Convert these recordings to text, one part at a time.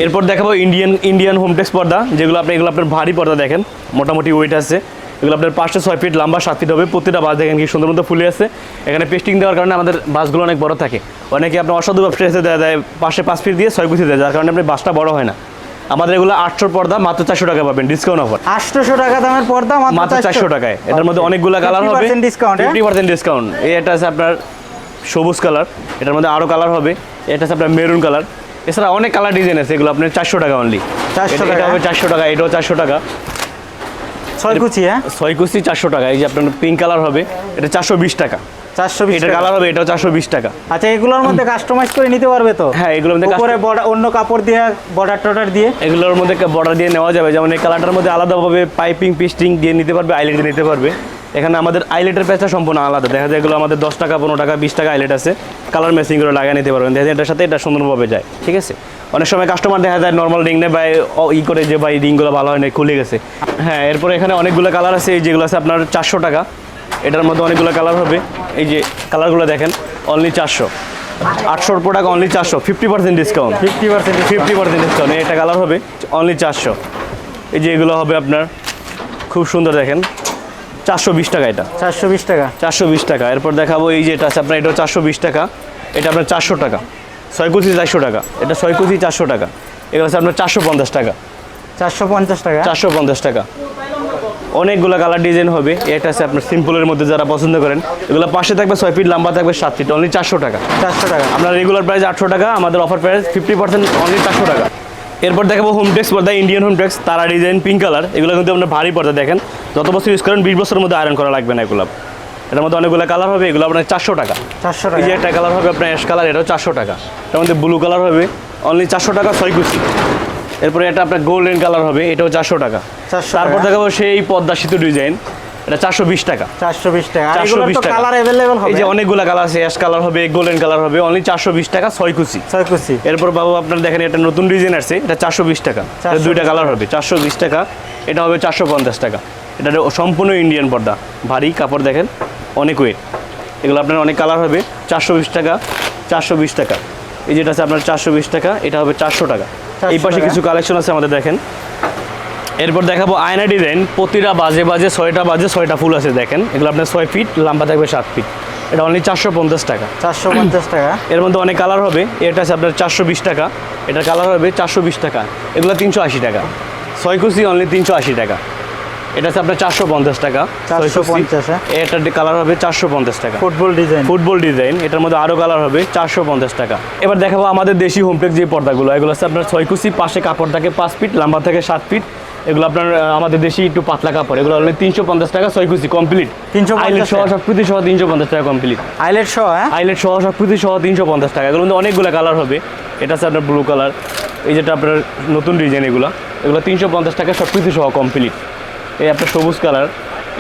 এরপর দেখাবো Indian Hometex পর্দা, যেগুলো এগুলো আপনার ভারী পর্দা দেখেন, মোটামুটি ওয়েট আছে। এগুলো আপনার 5 থেকে 6 ফিট লম্বা, 7 ফিট হবে। প্রতিটা বাস দেখেন কি সুন্দর মতো ফুলে আছে। এখানে পেস্টিং দেওয়ার কারণে আমাদের বাসগুলো অনেক বড় থাকে। অনেকে আপনার অসাধু ব্যবসায়ী দেয় পাশে 5 ফিট দিয়ে 6 গুছি দেয়, যার কারণে আপনার বাসটা বড় হয় না। আমাদের এগুলো 800 পর্দা মাত্র 400 টাকা পাবেন, ডিসকাউন্ট অফার। 800 টাকা দামের পর্দা মাত্র 400 টাকায়। এটার মধ্যে অনেকগুলো কালার হবে, 50% ডিসকাউন্ট। এটা আছে আপনার সবুজ কালার, এটার মধ্যে আরো কালার হবে। এটা আছে আপনার মেরুন কালার, এছাড়া অনেক কালার ডিজাইন আছে। এগুলো আপনার 400 টাকা অনলি। 400 টাকা হবে, 400 টাকা। এটাও 400 টাকা। 6 কুচি, হ্যাঁ 6 কুচি 400 টাকা। এই যে আপনার পিঙ্ক কালার হবে, এটা 420 টাকা। 420 এটা কালার হবে, এটাও 420 টাকা। আচ্ছা, এগুলোর মধ্যে কাস্টমাইজ করে নিতে পারবে তো? হ্যাঁ, এগুলোর মধ্যে উপরে অন্য কাপড় দিয়ে বর্ডার দিয়ে এগুলোর মধ্যে বর্ডার দিয়ে নেওয়া যাবে। যেমন এই কালারটার মধ্যে আলাদাভাবে পাইপিং পেস্টিং দিয়ে নিতে পারবে, আইলেট দিয়ে নিতে পারবে। এখানে আমাদের আইলেটের প্রাইসটা সম্পূর্ণ আলাদা। দেখা যায় এগুলো আমাদের 10 টাকা, 15 টাকা, 20 টাকা আইলেট আছে। কালার ম্যাচিং করে লাগিয়ে নিতে পারবেন। দেখা যায় এটার সাথে এটা সুন্দরভাবে যায়, ঠিক আছে। অনেক সময় কাস্টমার দেখা যায় নর্মাল রিং নেয় বা করে যে ভাই রিংগুলো ভালো হয় না, খুলে গেছে। হ্যাঁ, এরপরে এখানে অনেকগুলো কালার আছে, এই যেগুলো আছে আপনার 400 টাকা। এটার মধ্যে অনেকগুলো কালার হবে। এই যে কালারগুলো দেখেন, only 400। 800 product only 400, 50% discount. 50% discount. এটা কালার হবে অনলি 400। এই যে এগুলো হবে আপনার খুব সুন্দর, দেখেন 420 টাকা। এটা 420 টাকা। 420 টাকা। এরপর দেখাবো এই যে এটা আছে আপনার, এটাও 420 টাকা। এটা আপনার 400 টাকা। 6 কুচি 400 টাকা। এটা 6 কুচি 400 টাকা। এগুলো আছে আপনার 450 টাকা। 450 টাকা। 450 টাকা। অনেকগুলো কালার ডিজাইন হবে। এটা আছে আপনার সিম্পলের মধ্যে যারা পছন্দ করেন, এগুলো পাশে থাকবে 6 ফিট, লম্বা থাকবে 7 ফিট, অনলি 400 টাকা। 400 টাকা। আপনার রেগুলার প্রাইস 800 টাকা, আমাদের অফার প্রাইস 50% অনলি 400 টাকা। এরপর দেখাবো হোমটেক্স পর্দা, ইন্ডিয়ান হোমটেক্স, তারা ডিজাইন, পিঙ্ক কালার। এগুলো কিন্তু আপনার ভারী পর্দা দেখেন, যত বছর ইউজ করেন 20 বছরের মধ্যে আয়রন করা লাগবে না এগুলো। এটার মধ্যে অনেকগুলো কালার হবে। এগুলো আপনার 400 টাকা। 400 টাকা। এই যে একটা কালার হবে আপনার অ্যাশ কালার, এটাও 400 টাকা। এটার মধ্যে ব্লু কালার হবে, অনলি 400 টাকা, 6 কুচি। এরপরে এটা আপনার গোল্ডেন কালার হবে, এটাও 400 টাকা। তারপর দেখাবো সেই পদ্মা সেতু ডিজাইন, এটা 420 টাকা। 420 টাকা। আর এগুলো তো কালার अवेलेबल হবে। এই যে অনেকগুলো কালার আছে, অ্যাশ কালার হবে, গোল্ডেন কালার হবে, অনলি 420 টাকা, 6 কুচি। 6 কুচি। এরপর বাবু আপনার দেখেন এটা নতুন ডিজাইন আসছে, এটা 420 টাকা। এটা দুইটা কালার হবে, 420 টাকা। এটা হবে 450 টাকা। এটা সম্পূর্ণ ইন্ডিয়ান পর্দা, ভারী কাপড় দেখেন, অনেক ওয়েট। এগুলো আপনার অনেক কালার হবে, 420 টাকা, 420 টাকা। এই যেটা আছে আপনার 420 টাকা, এটা হবে 400 টাকা। এই পাশে কিছু কালেকশন আছে আমাদের, দেখেন। এরপর দেখাবো আয়না ডিজাইন, প্রতিটা বাজে 6টা ফুল আছে দেখেন। এগুলো আপনার 6 ফিট, লম্বা থাকবে 7 ফিট। এটা অনলি 450 টাকা। 450 টাকা। এর মধ্যে অনেক কালার হবে। এটা আছে আপনার 420 টাকা। এটার কালার হবে 420 টাকা। এগুলো 380 টাকা। 6 কুচি অনলি 380 টাকা। এটা আছে আপনার 450 টাকা। 450। এটার কালার হবে 450 টাকা। ফুটবল ডিজাইন, এটার মধ্যে আরো কালার হবে, 450 টাকা। এবার দেখাবো আমাদের দেশি হোমটেক্স যে পর্দাগুলো, এগুলো আছে আপনার 6 কুচি, পাশে কাপড় থাকে 5 ফিট, লম্বা থেকে 7 ফিট। এগুলো আপনার আমাদের দেশি একটু পাতলা কাপড়, এগুলো হলো 350 টাকা, 6 কুচি কমপ্লিট। 350 আইলেট সহ সবকিছু সহ 350 টাকা কমপ্লিট। আইলেট সহ, হ্যাঁ আইলেট সহ সবকিছু সহ 350 টাকা। এগুলো অনেকগুলো কালার হবে। এটা আছে আপনার ব্লু কালার, এই যেটা আপনার নতুন ডিজাইন, এগুলো 350 টাকা, সবকিছু সহ কমপ্লিট। এই আপনার সবুজ কালার,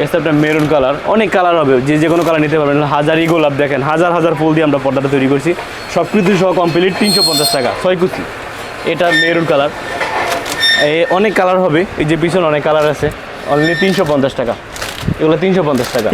এসে আপনার মেরুন কালার, অনেক কালার হবে, যে কোনো কালার নিতে পারবেন। হাজারি গোলাপ দেখেন, হাজার ফুল দিয়ে আমরা পর্দাটা তৈরি করছি, সব কিছু সহ কমপ্লিট 350 টাকা, 6 কুচি। এটা মেরুন কালার, অনেক কালার হবে। এই যে পিছনে অনেক কালার আছে, অনলি 350 টাকা। এগুলো 350 টাকা।